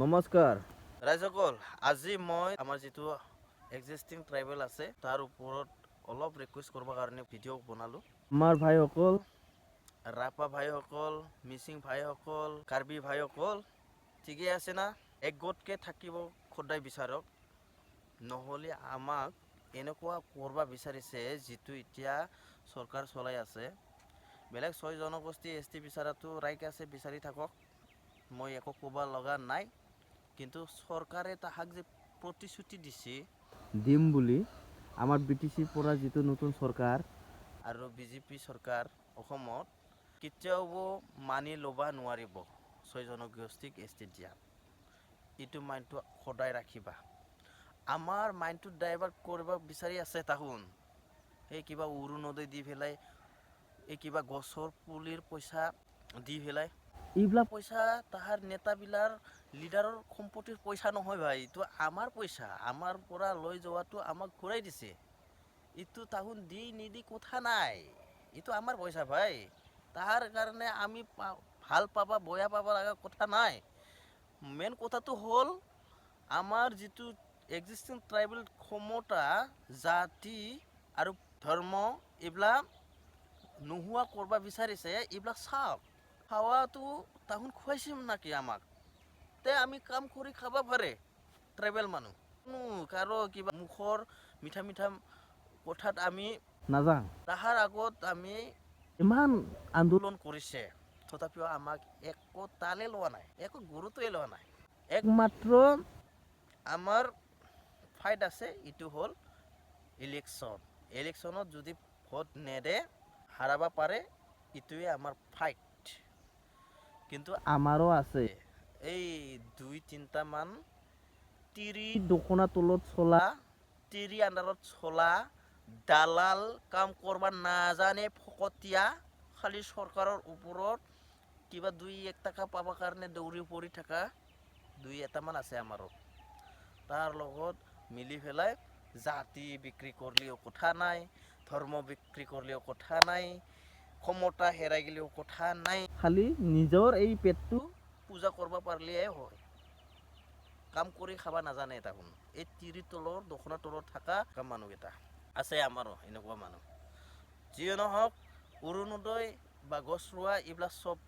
নমস্কাৰ ৰাইজসকল, আজি মই আমাৰ যিটো এক্সিষ্টিং ট্ৰাইবেল আছে তাৰ ওপৰত অলপ ৰিকুৱেষ্ট কৰিবৰ কাৰণে ভিডিঅ' বনালোঁ। আমাৰ ভাইসকল, ৰাপা ভাইসকল, মিচিং ভাইসকল, কাৰ্বি ভাইসকল ঠিকেই আছে না? একগোটকৈ থাকিব সদায় বিচাৰক, নহ'লে আমাক এনেকুৱা কৰিব বিচাৰিছে যিটো এতিয়া চৰকাৰ চলাই আছে। বেলেগ 6 জনগোষ্ঠী ST বিচাৰাটো ৰাইট আছে, বিচাৰি থাকক, মই একো ক'ব লগা নাই। কিন্তু চৰকাৰে তাহাক যে প্ৰতিশ্ৰুতি দিছে দিম বুলি, আমাৰ BTCৰ পৰা যিটো নতুন চৰকাৰ আৰু BJP চৰকাৰ অসমত কেতিয়াও মানি ল'ব নোৱাৰিব 6 জনগোষ্ঠীক ST দিয়া। এইটো মাইণ্ডটো সদায় ৰাখিবা। আমাৰ মাইণ্ডটো ডাইভাৰ্ট কৰিব বিচাৰি আছে তাহোন। এই কিবা অৰুণোদয় দি পেলাই, এই কিবা গছৰ পুলিৰ পইচা দি পেলাই, এইবিলাক পইচা তাহাৰ নেতাবিলাৰ লিডাৰৰ সম্পত্তিৰ পইচা নহয় ভাই, এইটো আমাৰ পইচা। আমাৰ পৰা লৈ যোৱাটো আমাক ঘূৰাই দিছে। এইটো তাহোন দি নিদি কথা নাই, এইটো আমাৰ পইচা ভাই। তাৰ কাৰণে আমি ভাল পাবা বেয়া পাবা লগা কথা নাই। মেইন কথাটো হ'ল আমাৰ যিটো এক্সিষ্টিং ট্ৰাইবেল ক্ষমতা, জাতি আৰু ধৰ্ম এইবিলাক নোহোৱা কৰিব বিচাৰিছে। এইবিলাক চাওক, খাৱাটো তাহোন খুৱাইছে নাকি আমাক? তে আমি কাম কৰি খাব পাৰে ট্ৰাইবেল মানুহ। কাৰো কিবা মুখৰ মিঠা মিঠা কথাত আমি নাযাওঁ। তাহাৰ আগত আমি ইমান আন্দোলন কৰিছে, তথাপিও আমাক একো তালে লোৱা নাই, একো গুৰুত্বই লোৱা নাই। একমাত্ৰ আমাৰ ফাইট আছে, এইটো হ'ল ইলেকশ্যন। ইলেকশ্যনত যদি ভোট নেদে, হাৰাব পাৰে, এইটোৱে আমাৰ ফাইট। কিন্তু আমাৰো আছে এই 2-3টা মান তিৰি দোকানৰ তলত চলা, তিৰি আণ্ডাৰত চলা, দালাল কাম কৰিব নাজানে, ফকতীয়া, খালি চৰকাৰৰ ওপৰত কিবা 2-1 টকা পাবৰ কাৰণে দৌৰি পৰি থকা 2-এটা মান আছে আমাৰো। তাৰ লগত মিলি পেলাই জাতি বিক্ৰী কৰিলেও কথা নাই, ধৰ্ম বিক্ৰী কৰিলেও কথা নাই, ক্ষমতা হেৰাই গ'লেও কথা নাই, খালি নিজৰ এই পেটটো পূজা কৰিব পাৰিলেই হয়। কাম কৰি খাব নাজানে তাহোন। এই তিৰি তলৰ দোকানৰ তলত থকা মানুহকেইটা আছে আমাৰো এনেকুৱা মানুহ। যিয়ে নহওক, অৰুণোদয় বা গছ ৰোৱা এইবিলাক চব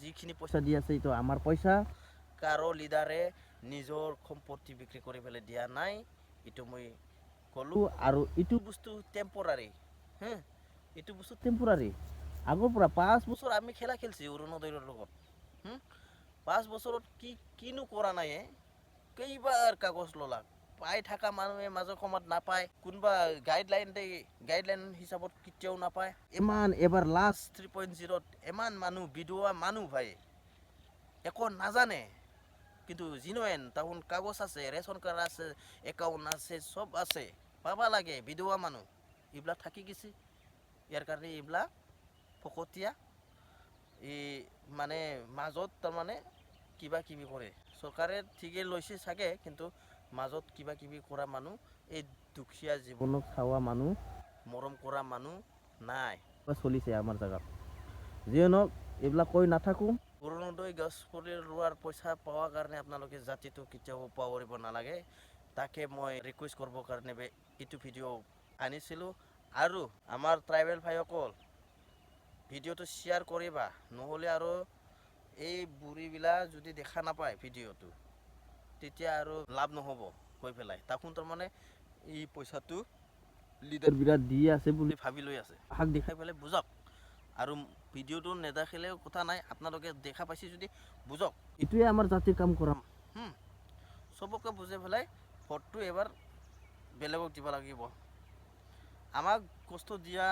যিখিনি পইচা দি আছে, এইটো আমাৰ পইচা। কাৰো লিডাৰে নিজৰ সম্পত্তি বিক্ৰী কৰি পেলাই দিয়া নাই, এইটো মই ক'লোঁ। আৰু এইটো বস্তু টেম্পৰাৰী, এইটো বস্তু টেম্পৰাৰী। আগৰ পৰা 5 বছৰ আমি খেলা খেলিছে অৰুণোদয়ৰ লগত। 5 বছৰত কিনো কৰা নাই? কেইবাৰ কাগজ ল'লাক, পাই থকা মানুহে মাজৰ সময়ত নাপায়, কোনোবা গাইডলাইন হিচাপত কেতিয়াও নাপায়। ইমান এবাৰ লাষ্ট 3.0ত ইমান মানুহ বিধৱা মানুহ ভাই, একো নাজানে, কিন্তু জিনুৱেন তাহোন কাগজ আছে, ৰেচন কাৰ্ড আছে, একাউণ্ট আছে, চব আছে, পাবা লাগে। বিধৱা মানুহ এইবিলাক থাকি গৈছে। ইয়াৰ কাৰণে এইবিলাক ফকতীয়া, এই মানে মাজত তাৰমানে কিবা কিবি কৰে। চৰকাৰে ঠিকেই লৈছে চাগে, কিন্তু মাজত কিবা কিবি কৰা মানুহ, এই দুখীয়া জীৱনক চাৱা মানুহ, মৰম কৰা মানুহ নাই চলিছে আমাৰ জেগাত। যিয়ে নহওক, এইবিলাক কৈ নাথাকোঁ। অৰুণোদয় গছ পুলি ৰোৱাৰ পইচা পোৱাৰ কাৰণে আপোনালোকে জাতিটো কেতিয়াও পাহৰিব নালাগে। তাকে মই ৰিকুৱেষ্ট কৰিবৰ কাৰণে এইটো ভিডিঅ' আনিছিলোঁ। আৰু আমাৰ ট্ৰাইবেল ভাইসকল, ভিডিঅ'টো শ্বেয়াৰ কৰিবা, নহ'লে আৰু এই বুঢ়ীবিলাক যদি দেখা নাপায় ভিডিঅ'টো, তেতিয়া আৰু লাভ নহ'ব কৈ পেলাই। তাকোন তাৰমানে এই পইচাটো লিডাৰ বিৰাট দি আছে বুলি ভাবি লৈ আছে। তাহাক দেখাই পেলাই বুজাওক। আৰু ভিডিঅ'টো নেদেখিলেও কথা নাই, আপোনালোকে দেখা পাইছে যদি বুজক। এইটোৱে আমাৰ জাতিৰ কাম কৰাম। চবকে বুজাই পেলাই ভোটটো এবাৰ বেলেগক দিব লাগিব। আমাক কষ্ট দিয়া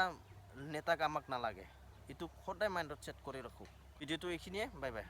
নেতাক আমাক নালাগে। এইটো সদায় মাইণ্ডত ছেট কৰি ৰাখোঁ। ভিডিঅ'টো এইখিনিয়ে, বাই বাই।